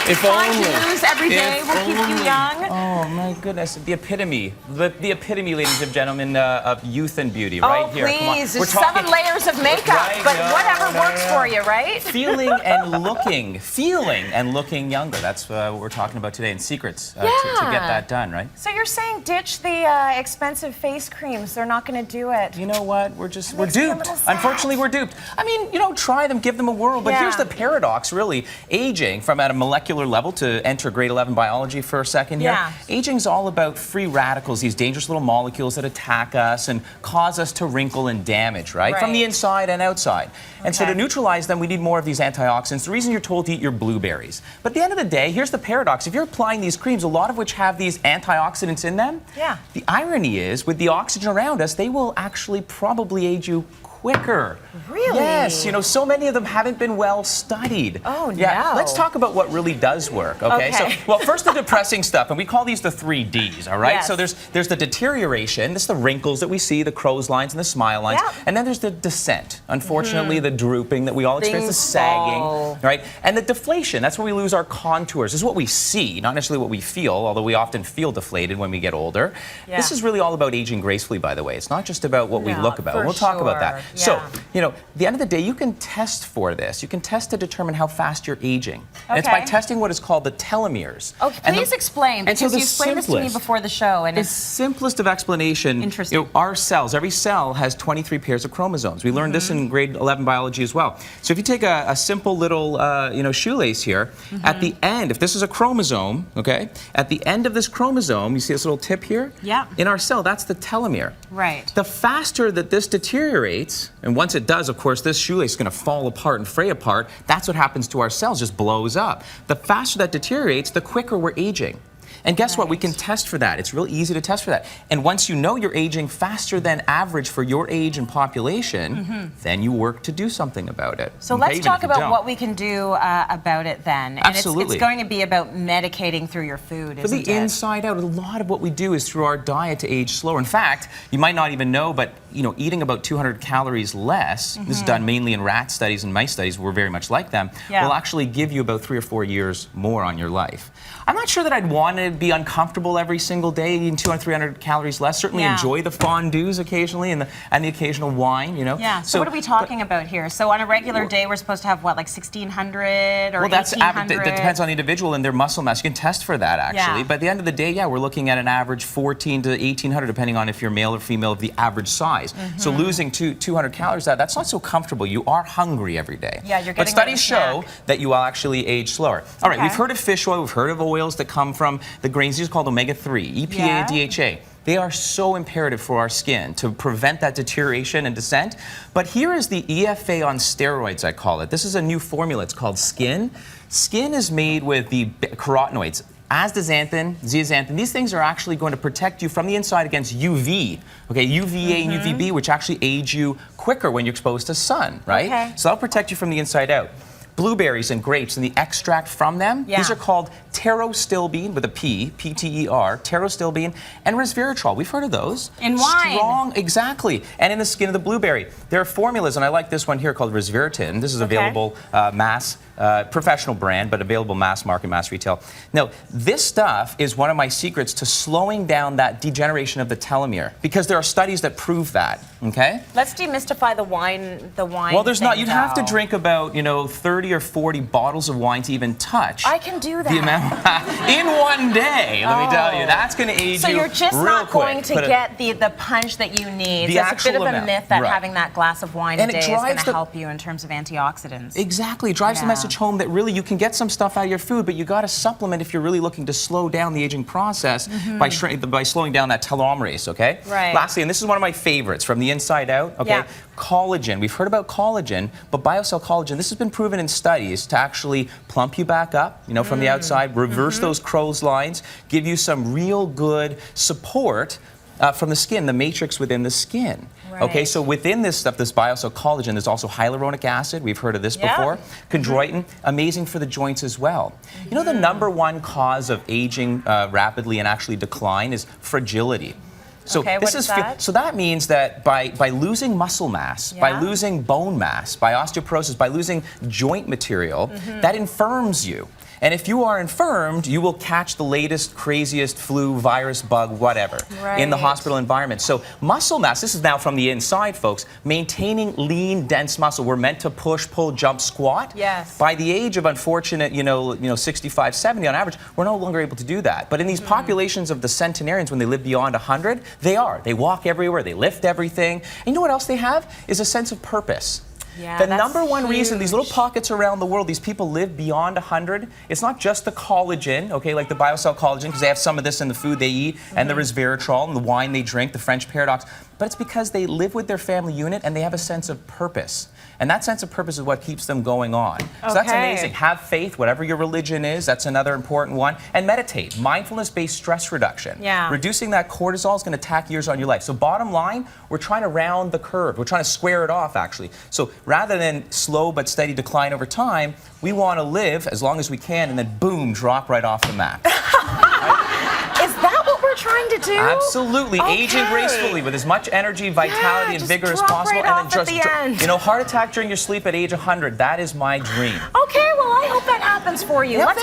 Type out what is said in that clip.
If Fondues every day if will keep you only. young. Oh my goodness, the epitome, ladies and gentlemen, of youth and beauty, right here. Please, Come on. there's 7 layers of makeup, Right, but whatever works for you, right? Feeling and looking younger. That's what we're talking about today, and secrets to get that done, right? So you're saying ditch the expensive face creams. They're not going to do it. You know what? We're duped. Unfortunately, we're duped. I mean, try them, give them a whirl. But here's the paradox, really. Aging, from at a molecular level, to enter grade 11 biology for a second here. Yeah. Aging's all about free radicals, these dangerous little molecules that attack us and cause us to wrinkle and damage, right? From the inside and outside. And so to neutralize them, we need more of these antioxidants. The reason you're told to eat your blueberries. But at the end of the day, here's the paradox. If you're applying these creams, a lot of which have these antioxidants in them, the irony is, with the oxygen around us, they will actually probably age you quicker. Really? Yes, so many of them haven't been well studied. Oh, yeah. no. Let's talk about what really does work, okay? So, well, first the depressing stuff, and we call these the 3 Ds, all right? Yes. So there's the deterioration, this is the wrinkles that we see, the crow's lines and the smile lines, and then there's the descent. Unfortunately, the drooping that we all experience, the sagging, right? And the deflation, that's where we lose our contours. This is what we see, not necessarily what we feel, although we often feel deflated when we get older. This is really all about aging gracefully, by the way. It's not just about what we look about. We'll talk about that. So, at the end of the day, you can test for this. You can test to determine how fast you're aging. And it's by testing what is called the telomeres. Okay, please explain, because you explained this to me before the show. And the simplest of explanation, our cells, every cell has 23 pairs of chromosomes. We learned this in grade 11 biology as well. So if you take a simple little, shoelace here, at the end, if this is a chromosome, okay, at the end of this chromosome, you see this little tip here? Yeah. In our cell, that's the telomere. Right. The faster that this deteriorates, and once it does, of course, this shoelace is going to fall apart and fray apart. That's what happens to our cells, just blows up. The faster that deteriorates, the quicker we're aging. And guess what? We can test for that. It's real easy to test for that. And once you know you're aging faster than average for your age and population, then you work to do something about it. So let's talk about what we can do about it then. And Absolutely. It's going to be about medicating through your food, isn't it? For the inside out, a lot of what we do is through our diet to age slower. In fact, you might not even know, but eating about 200 calories less, this is done mainly in rat studies and mice studies, we're very much like them, will actually give you about 3 or 4 years more on your life. I'm not sure that I'd want to be uncomfortable every single day eating 200, 300 calories less. Certainly enjoy the fondues occasionally and the occasional wine, Yeah, so what are we talking about here? So on a regular day, we're supposed to have, what, like 1,600 or 1,800? That depends on the individual and their muscle mass. You can test for that, actually. But at the end of the day, we're looking at an average 1,400 to 1,800, depending on if you're male or female of the average size. So losing 200 calories, that's not so comfortable. You are hungry every day. Yeah, you're getting But studies show that you will actually age slower. All right, we've heard of fish oil, we've heard of oils that come from the grains. These are called omega-3, EPA and DHA. They are so imperative for our skin to prevent that deterioration and descent. But here is the EFA on steroids, I call it. This is a new formula. It's called Skin. Skin is made with the carotenoids. Astaxanthin, zeaxanthin, these things are actually going to protect you from the inside against UV, okay, UVA and UVB, which actually age you quicker when you're exposed to sun, right? So that'll protect you from the inside out. Blueberries and grapes and the extract from them, these are called pterostilbene with a P, P-T-E-R, pterostilbene, and resveratrol. We've heard of those. In wine. Strong, exactly. And in the skin of the blueberry. There are formulas, and I like this one here called resveratin. This is available professional brand, but available mass market, mass retail. Now, this stuff is one of my secrets to slowing down that degeneration of the telomere, because there are studies that prove that, okay? Let's demystify the wine Well, there's not. You'd have to drink about, 30 or 40 bottles of wine to even touch. I can do that. The amount in one day, let me tell you. That's going to age you So you're just real not quick. going to get the punch that you need. The It's a bit of a amount. myth that having that glass of wine a day is going to the, help you in terms of antioxidants. Exactly. It drives the message home that really you can get some stuff out of your food, but you got to supplement if you're really looking to slow down the aging process by slowing down that telomerase, okay? Right. Lastly, and this is one of my favorites, from the inside out, okay? Collagen. We've heard about collagen, but BioCell collagen, this has been proven in studies to actually plump you back up, from the outside, reverse those crow's lines, give you some real good support from the skin, the matrix within the skin. Okay, so within this stuff, this BioCell collagen, there's also hyaluronic acid. We've heard of this before. Chondroitin, amazing for the joints as well. You know, the #1 cause of aging rapidly and actually decline is fragility. So so that means that by losing muscle mass, by losing bone mass, by osteoporosis, by losing joint material, that infirms you. And if you are infirmed, you will catch the latest, craziest flu, virus, bug, whatever in the hospital environment. So muscle mass, this is now from the inside, folks, maintaining lean, dense muscle. We're meant to push, pull, jump, squat. Yes. By the age of unfortunate, 65, 70 on average, we're no longer able to do that. But in these populations of the centenarians, when they live beyond 100, they are. They walk everywhere, they lift everything. And you know what else they have? Is a sense of purpose. Yeah, the number one reason these little pockets around the world, these people live beyond 100, it's not just the collagen, okay, like the BioCell collagen, because they have some of this in the food they eat, and the resveratrol and the wine they drink, the French paradox, but it's because they live with their family unit and they have a sense of purpose. And that sense of purpose is what keeps them going on. So that's amazing. Have faith, whatever your religion is, that's another important one. And meditate, mindfulness-based stress reduction. Yeah. Reducing that cortisol is going to tack years on your life. So bottom line, we're trying to round the curve. We're trying to square it off, actually. So rather than slow but steady decline over time, we want to live as long as we can and then boom, drop right off the map. Is that what we're trying to do? Absolutely. Aging gracefully with as much energy, vitality, and vigor as possible. Right and then just, heart attack during your sleep at age 100. That is my dream. Okay, well, I hope that happens for you. Yep. Let's